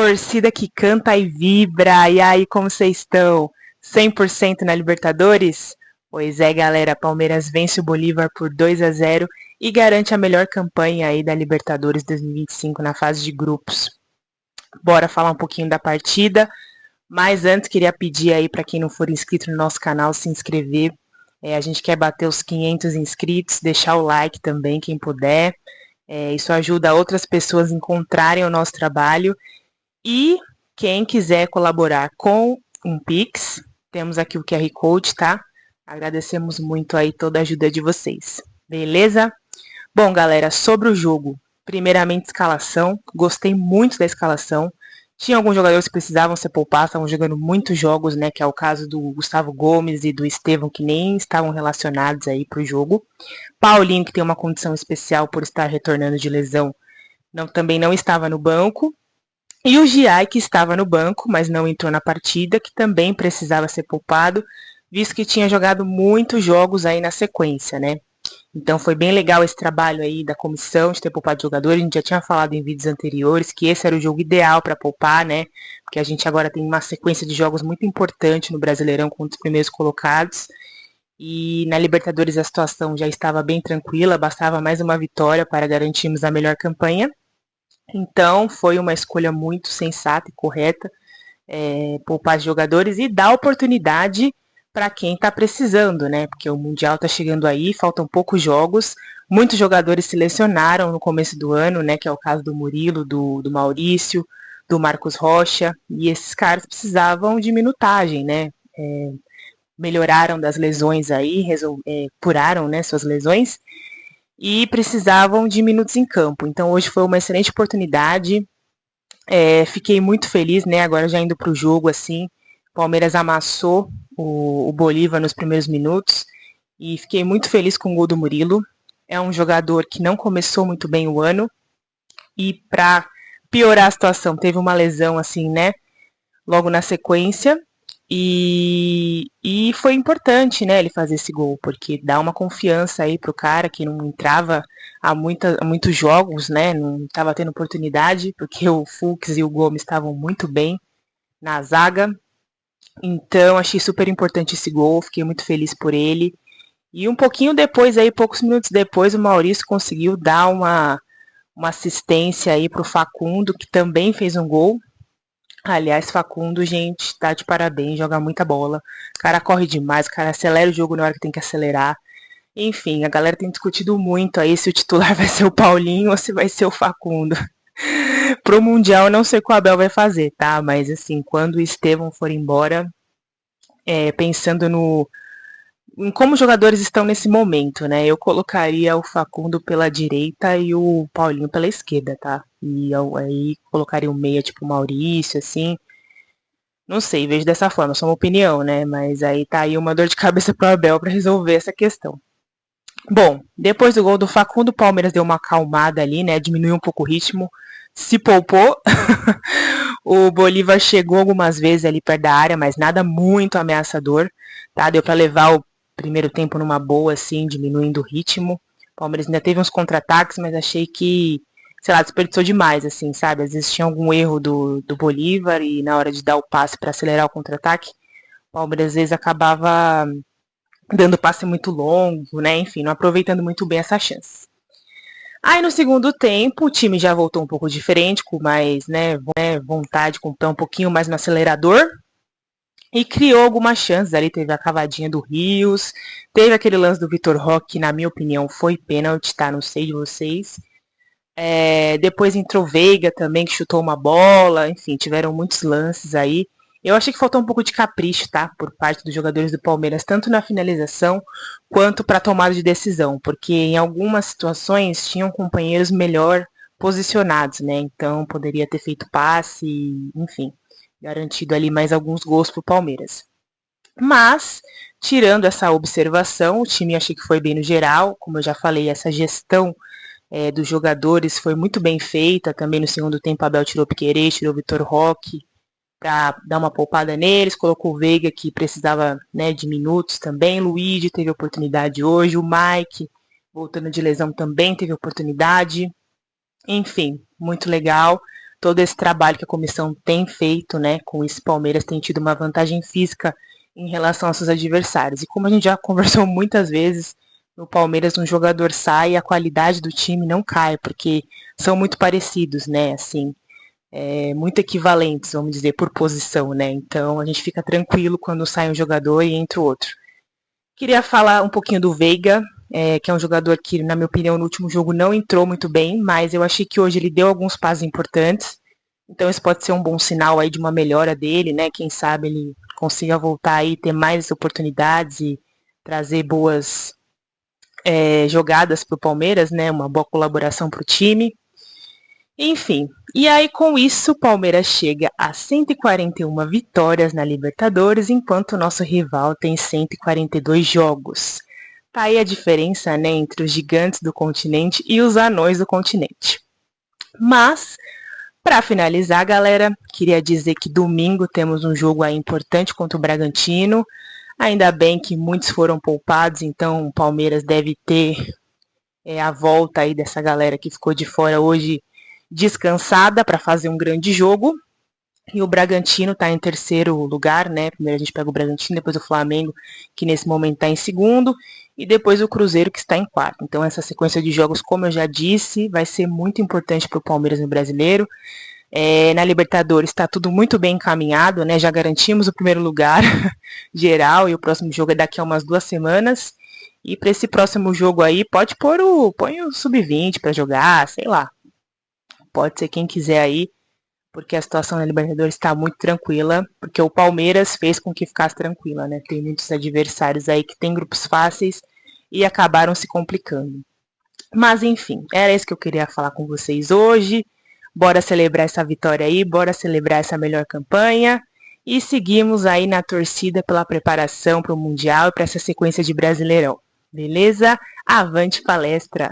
Torcida que canta e vibra. E aí, como vocês estão? 100% na Libertadores? Pois é, galera. Palmeiras vence o Bolívar por 2-0 e garante a melhor campanha aí da Libertadores 2025 na fase de grupos. Bora falar um pouquinho da partida. Mas antes, queria pedir aí para quem não for inscrito no nosso canal, se inscrever. A gente quer bater os 500 inscritos, deixar o like também, quem puder. Isso ajuda outras pessoas a encontrarem o nosso trabalho. E quem quiser colaborar com um Pix, temos aqui o QR Code, tá? Agradecemos muito aí toda a ajuda de vocês. Beleza? Bom, galera, sobre o jogo. Primeiramente, escalação. Gostei muito da escalação. Tinha alguns jogadores que precisavam ser poupados, estavam jogando muitos jogos, né? Que é o caso do Gustavo Gomes e do Estevão, que nem estavam relacionados aí para o jogo. Paulinho, que tem uma condição especial por estar retornando de lesão, também não estava no banco. E o Giai, que estava no banco, mas não entrou na partida, que também precisava ser poupado, visto que tinha jogado muitos jogos aí na sequência, né? Então foi bem legal esse trabalho aí da comissão de ter poupado jogadores. A gente já tinha falado em vídeos anteriores que esse era o jogo ideal para poupar, né? Porque a gente agora tem uma sequência de jogos muito importante no Brasileirão contra os primeiros colocados. E na Libertadores a situação já estava bem tranquila, bastava mais uma vitória para garantirmos a melhor campanha. Então foi uma escolha muito sensata e correta, poupar jogadores e dar oportunidade para quem está precisando, né? Porque o Mundial está chegando aí, faltam poucos jogos. Muitos jogadores se lesionaram no começo do ano, né? Que é o caso do Murilo, do Maurício, do Marcos Rocha. E esses caras precisavam de minutagem, né? Melhoraram das lesões aí, curaram, né, suas lesões e precisavam de minutos em campo. Então hoje foi uma excelente oportunidade. Fiquei muito feliz, né? Agora já indo para o jogo, assim, o Palmeiras amassou o Bolívar nos primeiros minutos e fiquei muito feliz com o gol do Murilo. É um jogador que não começou muito bem o ano e para piorar a situação teve uma lesão, assim, né? Logo na sequência. E foi importante, né, ele fazer esse gol, porque dá uma confiança aí pro cara que não entrava há muitos jogos, né, não estava tendo oportunidade, porque o Fux e o Gomes estavam muito bem na zaga. Então achei super importante esse gol, fiquei muito feliz por ele. E um pouquinho depois, aí, poucos minutos depois, o Maurício conseguiu dar uma assistência aí pro Facundo, que também fez um gol. Aliás, Facundo, gente, tá de parabéns, joga muita bola. O cara corre demais, o cara acelera o jogo na hora que tem que acelerar. Enfim, a galera tem discutido muito aí se o titular vai ser o Paulinho ou se vai ser o Facundo. Pro Mundial, eu não sei o que o Abel vai fazer, tá? Mas, assim, quando o Estevão for embora, pensando em como os jogadores estão nesse momento, né? Eu colocaria o Facundo pela direita e o Paulinho pela esquerda, tá? E aí colocaria o meia, tipo o Maurício, assim. Não sei, vejo dessa forma, só uma opinião, né? Mas aí tá aí uma dor de cabeça pro Abel para resolver essa questão. Bom, depois do gol do Facundo, o Palmeiras deu uma acalmada ali, né? Diminuiu um pouco o ritmo, se poupou. O Bolívar chegou algumas vezes ali perto da área, mas nada muito ameaçador, tá? Deu para levar o primeiro tempo numa boa, assim, diminuindo o ritmo. O Palmeiras ainda teve uns contra-ataques, mas achei que, sei lá, desperdiçou demais, assim, sabe? Às vezes tinha algum erro do Bolívar e na hora de dar o passe para acelerar o contra-ataque, o Palmeiras às vezes acabava dando passe muito longo, né? Enfim, não aproveitando muito bem essa chance. Aí no segundo tempo, o time já voltou um pouco diferente, com mais, né, vontade, com o pé um pouquinho mais no acelerador. E criou algumas chances ali, teve a cavadinha do Rios, teve aquele lance do Vitor Roque, que na minha opinião foi pênalti, tá? Não sei de vocês. Depois entrou Veiga também, que chutou uma bola, enfim, tiveram muitos lances aí. Eu achei que faltou um pouco de capricho, tá? Por parte dos jogadores do Palmeiras, tanto na finalização quanto para a tomada de decisão, porque em algumas situações tinham companheiros melhor posicionados, né? Então poderia ter feito passe, enfim, garantido ali mais alguns gols para o Palmeiras. Mas, tirando essa observação, o time achei que foi bem no geral, como eu já falei, essa gestão dos jogadores foi muito bem feita. Também no segundo tempo, Abel tirou o Piquerez, tirou o Vitor Roque para dar uma poupada neles, colocou o Veiga, que precisava, né, de minutos também. Luigi teve oportunidade hoje, o Mike, voltando de lesão, também teve oportunidade. Enfim, muito legal. todo esse trabalho que a comissão tem feito, né? Com isso, o Palmeiras tem tido uma vantagem física em relação aos seus adversários. E como a gente já conversou muitas vezes, no Palmeiras um jogador sai e a qualidade do time não cai, porque são muito parecidos, né? Assim, muito equivalentes, vamos dizer, por posição, né? Então a gente fica tranquilo quando sai um jogador e entra o outro. Queria falar um pouquinho do Veiga, que é um jogador que, na minha opinião, no último jogo não entrou muito bem, mas eu achei que hoje ele deu alguns passos importantes. Então isso pode ser um bom sinal aí de uma melhora dele, né? Quem sabe ele consiga voltar aí, ter mais oportunidades e trazer boas jogadas para o Palmeiras, né? Uma boa colaboração para o time. Enfim, e aí com isso o Palmeiras chega a 141 vitórias na Libertadores, enquanto o nosso rival tem 142 jogos. Tá aí a diferença, né, entre os gigantes do continente e os anões do continente. Mas, para finalizar, galera, queria dizer que domingo temos um jogo aí importante contra o Bragantino. Ainda bem que muitos foram poupados, então o Palmeiras deve ter a volta aí dessa galera que ficou de fora hoje descansada para fazer um grande jogo. E o Bragantino está em terceiro lugar, né? Primeiro a gente pega o Bragantino, depois o Flamengo, que nesse momento está em segundo, e depois o Cruzeiro, que está em quarto. Então essa sequência de jogos, como eu já disse, vai ser muito importante para o Palmeiras no Brasileiro. Na Libertadores está tudo muito bem encaminhado, né? Já garantimos o primeiro lugar geral, e o próximo jogo é daqui a umas 2 semanas. E para esse próximo jogo aí, põe o sub-20 para jogar, sei lá. Pode ser quem quiser aí, porque a situação na Libertadores está muito tranquila, porque o Palmeiras fez com que ficasse tranquila, né? Tem muitos adversários aí que têm grupos fáceis e acabaram se complicando. Mas enfim, era isso que eu queria falar com vocês hoje. Bora celebrar essa vitória aí, bora celebrar essa melhor campanha e seguimos aí na torcida pela preparação para o Mundial e para essa sequência de Brasileirão. Beleza? Avante palestra!